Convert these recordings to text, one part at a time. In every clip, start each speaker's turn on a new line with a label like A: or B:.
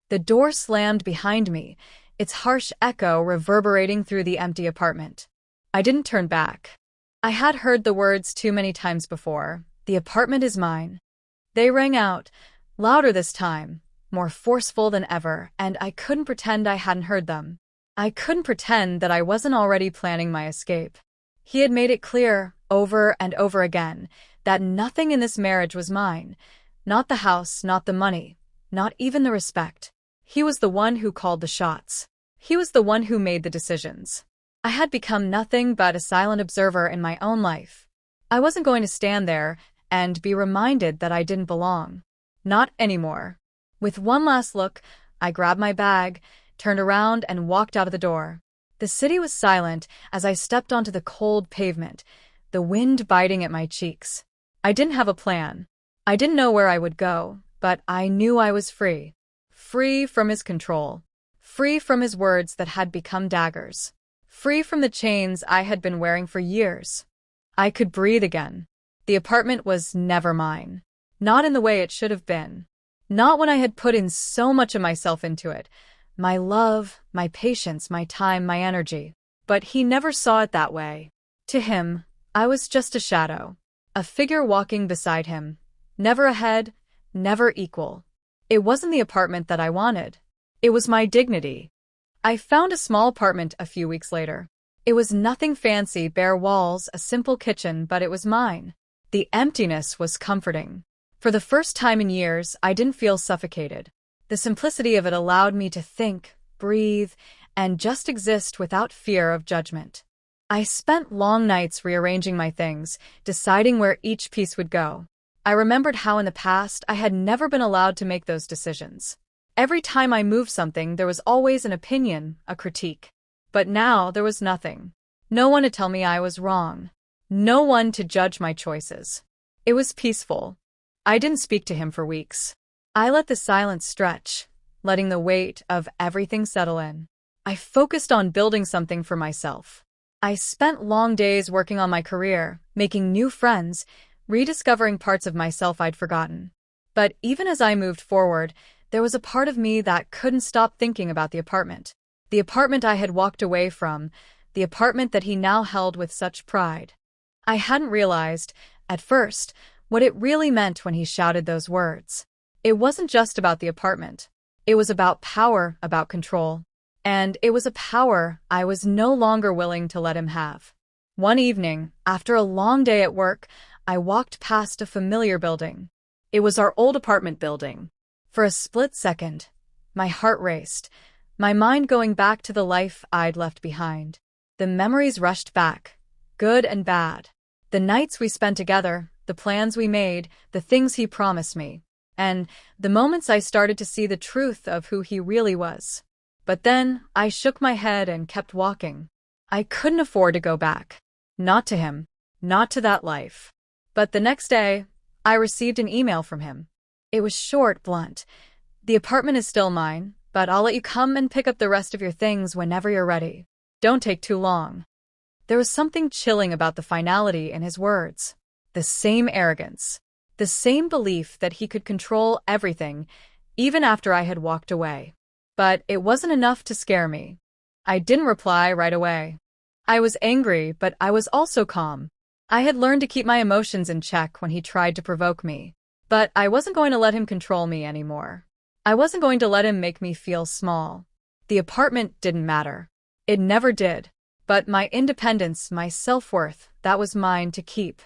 A: The door slammed behind me, its harsh echo reverberating through the empty apartment. I didn't turn back. I had heard the words too many times before. The apartment is mine. They rang out, louder this time, more forceful than ever, and I couldn't pretend I hadn't heard them. I couldn't pretend that I wasn't already planning my escape. He had made it clear, over and over again, that nothing in this marriage was mine. Not the house, not the money, not even the respect. He was the one who called the shots. He was the one who made the decisions. I had become nothing but a silent observer in my own life. I wasn't going to stand there and be reminded that I didn't belong. Not anymore. With one last look, I grabbed my bag, turned around, and walked out of the door. The city was silent as I stepped onto the cold pavement, the wind biting at my cheeks. I didn't have a plan. I didn't know where I would go, but I knew I was free. Free from his control. Free from his words that had become daggers. Free from the chains I had been wearing for years. I could breathe again. The apartment was never mine. Not in the way it should have been. Not when I had put in so much of myself into it. My love, my patience, my time, my energy. But he never saw it that way. To him, I was just a shadow. A figure walking beside him. Never ahead, never equal. It wasn't the apartment that I wanted. It was my dignity. I found a small apartment a few weeks later. It was nothing fancy, bare walls, a simple kitchen, but it was mine. The emptiness was comforting. For the first time in years, I didn't feel suffocated. The simplicity of it allowed me to think, breathe, and just exist without fear of judgment. I spent long nights rearranging my things, deciding where each piece would go. I remembered how in the past I had never been allowed to make those decisions. Every time I moved something, there was always an opinion, a critique. But now there was nothing. No one to tell me I was wrong. No one to judge my choices. It was peaceful. I didn't speak to him for weeks. I let the silence stretch, letting the weight of everything settle in. I focused on building something for myself. I spent long days working on my career, making new friends, rediscovering parts of myself I'd forgotten. But even as I moved forward, there was a part of me that couldn't stop thinking about the apartment. The apartment I had walked away from, the apartment that he now held with such pride. I hadn't realized, at first, what it really meant when he shouted those words. It wasn't just about the apartment. It was about power, about control. And it was a power I was no longer willing to let him have. One evening, after a long day at work, I walked past a familiar building. It was our old apartment building. For a split second, my heart raced, my mind going back to the life I'd left behind. The memories rushed back, good and bad. The nights we spent together, the plans we made, the things he promised me, and the moments I started to see the truth of who he really was. But then, I shook my head and kept walking. I couldn't afford to go back. Not to him. Not to that life. But the next day, I received an email from him. It was short, blunt. The apartment is still mine, but I'll let you come and pick up the rest of your things whenever you're ready. Don't take too long. There was something chilling about the finality in his words. The same arrogance. The same belief that he could control everything, even after I had walked away. But it wasn't enough to scare me. I didn't reply right away. I was angry, but I was also calm. I had learned to keep my emotions in check when he tried to provoke me. But I wasn't going to let him control me anymore. I wasn't going to let him make me feel small. The apartment didn't matter. It never did. But my independence, my self-worth, that was mine to keep.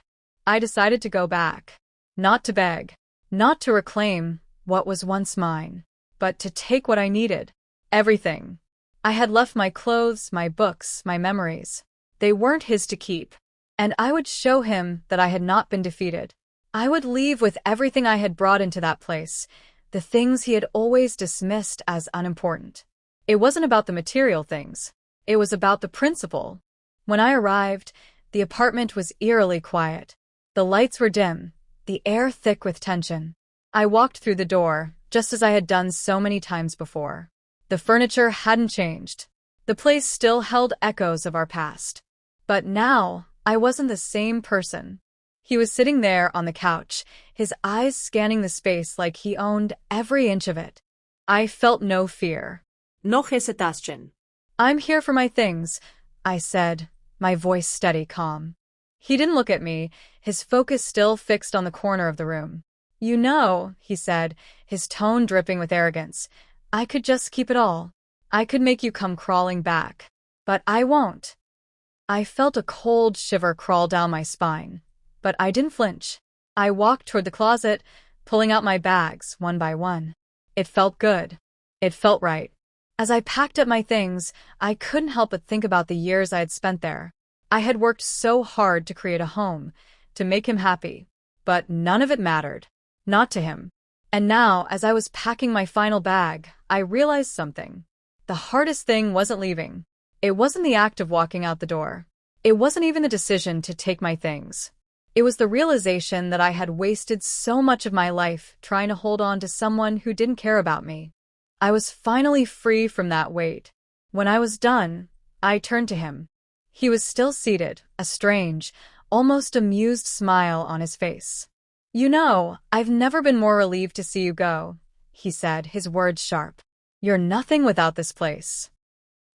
A: I decided to go back. Not to beg. Not to reclaim what was once mine. But to take what I needed. Everything. I had left my clothes, my books, my memories. They weren't his to keep. And I would show him that I had not been defeated. I would leave with everything I had brought into that place, the things he had always dismissed as unimportant. It wasn't about the material things. It was about the principle. When I arrived, the apartment was eerily quiet. The lights were dim, the air thick with tension. I walked through the door, just as I had done so many times before. The furniture hadn't changed. The place still held echoes of our past. But now, I wasn't the same person. He was sitting there on the couch, his eyes scanning the space like he owned every inch of it. I felt no fear.
B: No hesitation.
A: I'm here for my things, I said, my voice steady, calm. He didn't look at me, his focus still fixed on the corner of the room. You know, he said, his tone dripping with arrogance, I could just keep it all. I could make you come crawling back. But I won't. I felt a cold shiver crawl down my spine, but I didn't flinch. I walked toward the closet, pulling out my bags one by one. It felt good. It felt right. As I packed up my things, I couldn't help but think about the years I had spent there. I had worked so hard to create a home, to make him happy, but none of it mattered. Not to him. And now, as I was packing my final bag, I realized something. The hardest thing wasn't leaving. It wasn't the act of walking out the door. It wasn't even the decision to take my things. It was the realization that I had wasted so much of my life trying to hold on to someone who didn't care about me. I was finally free from that weight. When I was done, I turned to him. He was still seated, a strange, almost amused smile on his face. You know, I've never been more relieved to see you go, he said, his words sharp. You're nothing without this place.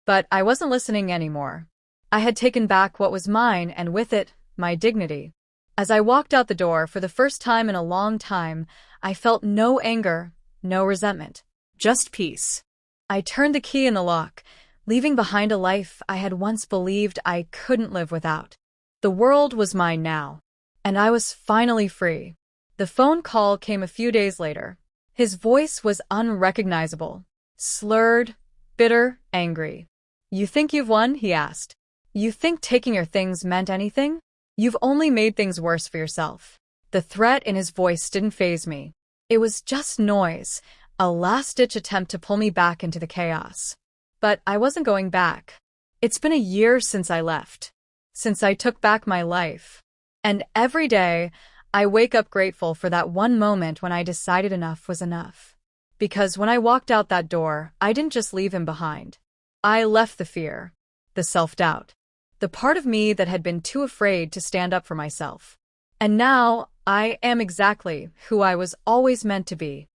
A: But I wasn't listening anymore. I had taken back what was mine and with it, my dignity. As I walked out the door for the first time in a long time, I felt no anger, no resentment. Just peace. I turned the key in the lock, leaving behind a life I had once believed I couldn't live without. The world was mine now, and I was finally free. The phone call came a few days later. His voice was unrecognizable, slurred, bitter, angry. You think you've won? He asked. You think taking your things meant anything? You've only made things worse for yourself. The threat in his voice didn't faze me. It was just noise. A last-ditch attempt to pull me back into the chaos. But I wasn't going back. It's been a year since I left. Since I took back my life. And every day, I wake up grateful for that one moment when I decided enough was enough. Because when I walked out that door, I didn't just leave him behind. I left the fear, the self-doubt, the part of me that had been too afraid to stand up for myself. And now, I am exactly who I was always meant to be.